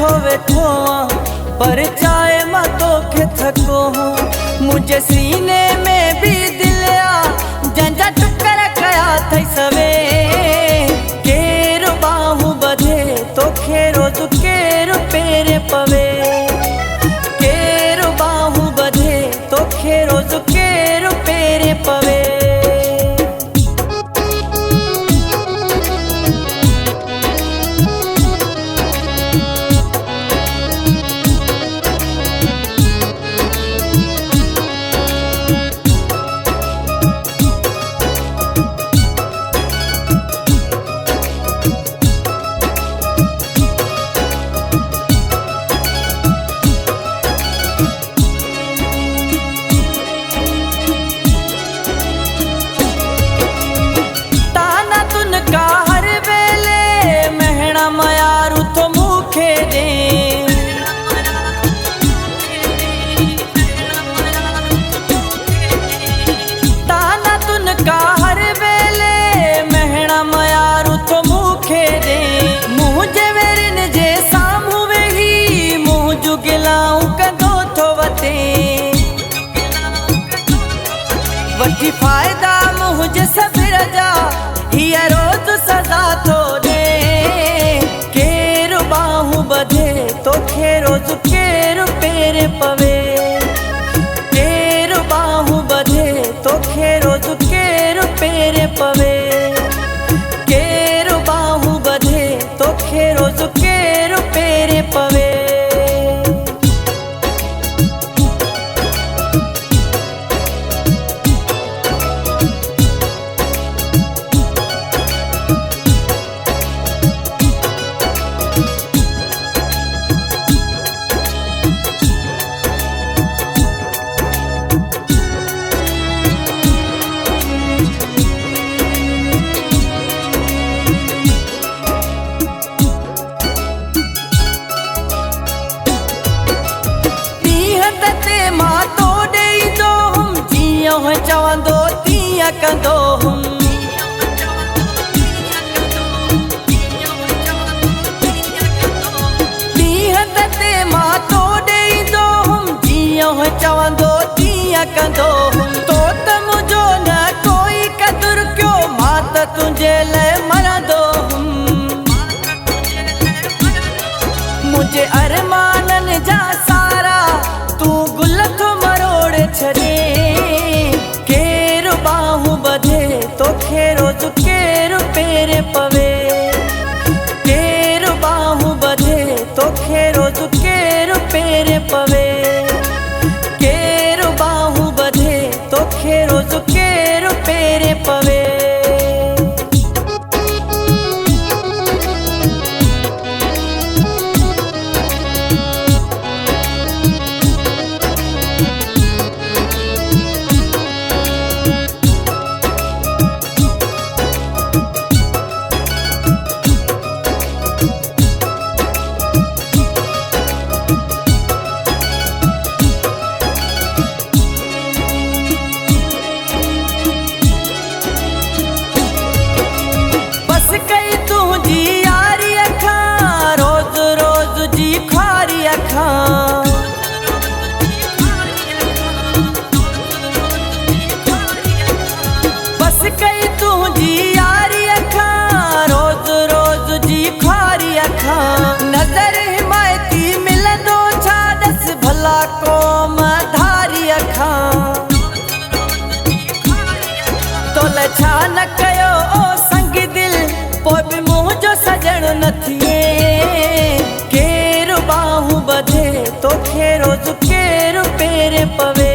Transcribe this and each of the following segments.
वेठो वेठो पर चाय मां तोखे थको हूँ। मुझे सीने में भी दिल आ जंजा टुकर कया थई सवे। केर बाहू बधे तोखे रोज केर पेर पवे। केर बाहू बधे तोखे रोज केर पेर पवे। वठी फायदा मुझे सबिर जा हिया रोज सजा थो दे। केर बाहू बधे तोखे रोज केर पेर पवे। केर बाहू बधे तोखे रोज केर पेर पवे। केर बाहू बधे तोखे रोज केर पेर पवे। चवंदो तीअं कंदो हुम। ॾींहं ते मां तो ॾेईंदो हुम जीअं चवंदो तीअं कंदो हुम। तो त मुंहिंजो न कोई क़दुरु कयो मां त तुंहिंजे लाइ मरंदो हुम। मुंहिंजे अरमाननि जा सारा तूं गुल थो मरोड़े छॾे। तोखे रोज केर पेर पवे। केर बाहू बधे तोखे रोज केर पेर पवे। केर बाहू बधे तोखे रोज केर पेर पवे। बस कई तुझी यारी अखां रोज रोज जी ख्वारी अखां। नज़र हिमायती मिलंदो छा दस भला क़ौम धारी अखां। तोल छा न कयो ओ संग दिल पोइ बि मुंहिंजो सजण न थिए। केर बाहू बधे तोखे रोज केर पेर पवे।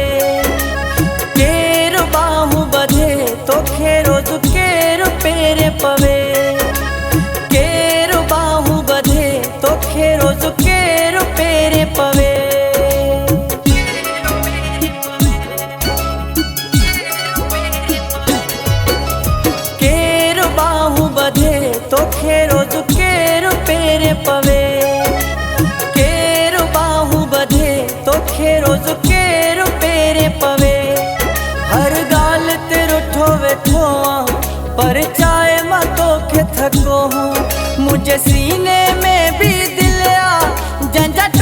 केर बाहू बधे तोखे रोज केर पेर पवे। केर बाहू बधे तोखे रोज केर पेर पवे। केर बाहू बधे तोखे रोज केर पेर पवे। केर बाहू बधे तोखे रोज केर पेर पवे। हर गाल ते रुठो वेठो पर चाय मां तोखे थको हूँ। मुझे सीने में भी दिल आ जंहिंजा